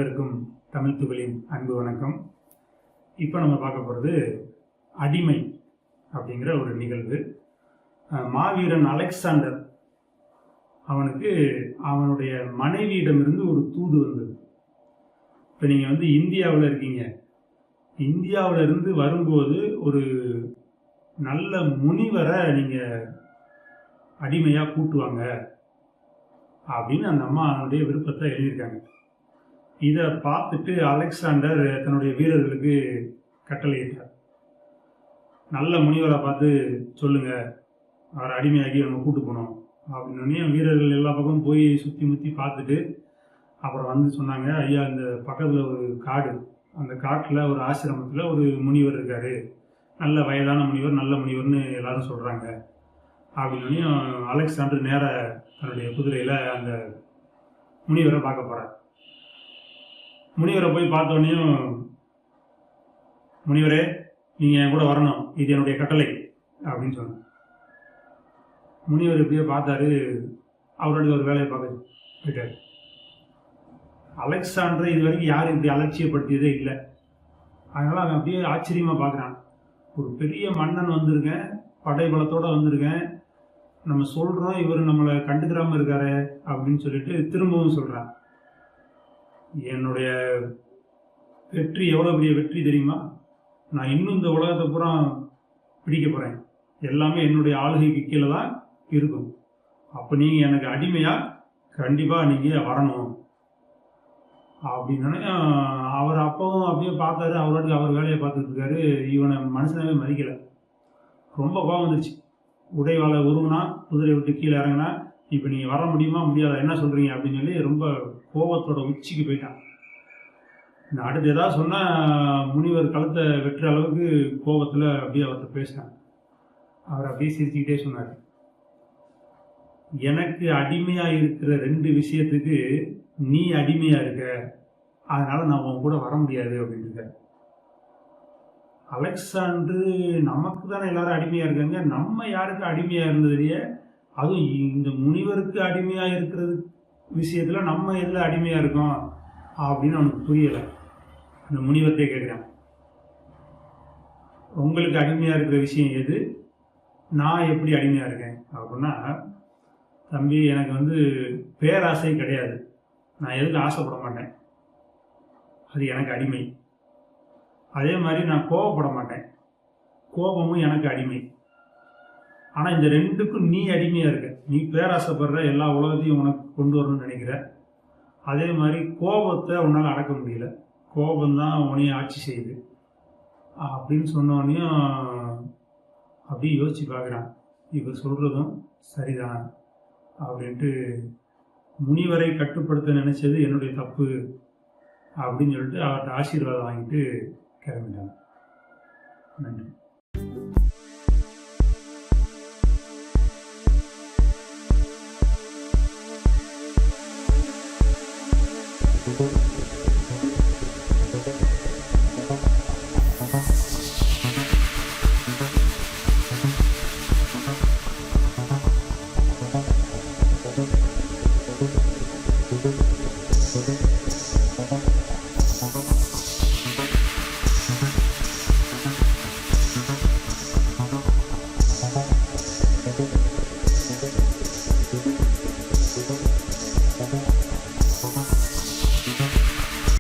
அனைவருக்கும் தமிழ் துகளின் அன்பு வணக்கம். இப்போ நம்ம பார்க்க போகிறது அடிமை அப்படிங்கிற ஒரு நிகழ்வு. மாவீரன் அலெக்சாண்டர் அவனுக்கு அவனுடைய மனைவியிடமிருந்து ஒரு தூது வந்தது. இப்போ நீங்கள் இந்தியாவில் இருக்கீங்க, இந்தியாவில் இருந்து வரும்போது ஒரு நல்ல முனிவரை நீங்கள் அடிமையாக கூட்டுவாங்க அப்படின்னு அந்த அம்மா அவனுடைய விருப்பத்தை எழுதியிருக்காங்க. இதை பார்த்துட்டு அலெக்சாண்டர் தன்னுடைய வீரர்களுக்கு கட்டளையிட்டார். நல்ல முனிவரை பார்த்து சொல்லுங்க, அவரை அடிமையாகி நம்ம கூட்டு போனோம் அப்படின்னு. வீரர்கள் எல்லா பக்கமும் போய் சுற்றி முற்றி பார்த்துட்டு அப்புறம் சொன்னாங்க, ஐயா இந்த பக்கத்தில் ஒரு காடு, அந்த காட்டில் ஒரு ஆசிரமத்தில் ஒரு முனிவர் இருக்காரு, நல்ல வயதான முனிவர், நல்ல முனிவர்னு எல்லாரும் சொல்கிறாங்க அப்படின்னு. அலெக்சாண்டர் நேர தன்னுடைய குதிரையில் அந்த முனிவரை பார்க்க போகிறார். முனிவரை போய் பார்த்தோடனையும், முனிவரே நீங்கள் என் கூட வரணும், இது என்னுடைய கட்டளை அப்படின்னு சொன்னார். முனிவர் இப்படியே பார்த்தாரு, அவருடைய ஒரு வேலையை பார்க்க போயிட்டார். அலெக்சாண்டரை இது வரைக்கும் யாரும் இப்படி அலட்சியப்படுத்தியதே இல்லை. அதனால் அவன் அப்படியே ஆச்சரியமாக பார்க்குறான். ஒரு பெரிய மன்னன் வந்திருக்கேன், படைபலத்தோடு வந்திருக்கேன், நம்ம சொல்கிறோம், இவர் நம்மளை கண்டுக்கிறாமல் இருக்காரு அப்படின்னு சொல்லிட்டு திரும்பவும் சொல்கிறான். என்னுடைய வெற்றி எவ்வளோ பெரிய வெற்றி தெரியுமா? நான் இன்னும் இந்த உலகத்தை பூரா பிடிக்க போகிறேன், எல்லாமே என்னுடைய ஆளுகைக்கு கீழே தான் இருக்கும். அப்போ நீங்கள் எனக்கு அடிமையாக கண்டிப்பாக நீங்கள் வரணும் அப்படின்னு. அவர் அப்பவும் அப்படியே பார்த்தாரு, அவரோட அவர் வேலையை பார்த்துட்டு இருக்காரு. இவனை மனுஷனாவே மதிக்கலை. ரொம்ப கோபம் வந்துருச்சு. உடைவாளை உருவினா, குதிரை விட்டு கீழே இறங்கினா, இப்போ நீங்கள் வர முடியுமா முடியாதா, என்ன சொல்கிறீங்க அப்படின்னு சொல்லி ரொம்ப கோபத்தோட உச்சிக்கு போயிட்டான். நான் அடுத்து ஏதாவது சொன்னால் முனிவர் கழுத்தை வெட்டுற அளவுக்கு கோபத்தில் அப்படியே அவர்கிட்ட பேசினான். அவர் அப்படியே சிரிச்சுக்கிட்டே சொன்னார், எனக்கு அடிமையாக இருக்கிற 2 விஷயத்துக்கு நீ அடிமையாக இருக்க, அதனால் நான் உன் கூட வர முடியாது அப்படின்ட்டு. அலெக்சாண்டர், நமக்கு தானே எல்லாரும் அடிமையாக இருக்காங்க, நம்ம யாருக்கு அடிமையாக இருந்ததுலையே, அதுவும் இந்த முனிவருக்கு அடிமையாக இருக்கிறது விஷயத்தில் நம்ம எதில் அடிமையாக இருக்கோம் அப்படின்னு அவனுக்கு புரியலை. அந்த முனிவர்கிட்டே கேட்குறான், உங்களுக்கு அடிமையாக இருக்கிற விஷயம் எது, நான் எப்படி அடிமையாக இருக்கேன் அப்படின்னா, தம்பி எனக்கு பேராசை கிடையாது, நான் எதுக்கு ஆசைப்பட மாட்டேன், அது எனக்கு அடிமை. அதே மாதிரி நான் கோபப்பட மாட்டேன், கோபமும் எனக்கு அடிமை. ஆனால் இந்த 2க்கும் நீ அடிமையாக இருக்க. நீ பேராசைப்படுற, எல்லா உலகத்தையும் உனக்கு கொண்டு வரணும்னு நினைக்கிற. அதே மாதிரி கோபத்தை உன்னால் அடக்க முடியல, கோபந்தான் உன்னையும் ஆட்சி செய்யுது அப்படின்னு சொன்னோடனையும் அப்படியே யோசிச்சு பார்க்குறான். இவர் சொல்கிறதும் சரிதான் அப்படின்ட்டு, முனிவரை கட்டுப்படுத்த நினைச்சது என்னுடைய தப்பு அப்படின்னு சொல்லிட்டு அவர்கிட்ட ஆசீர்வாதம் வாங்கிட்டு கிளம்பிட்டாங்க. நன்றி. Thank you.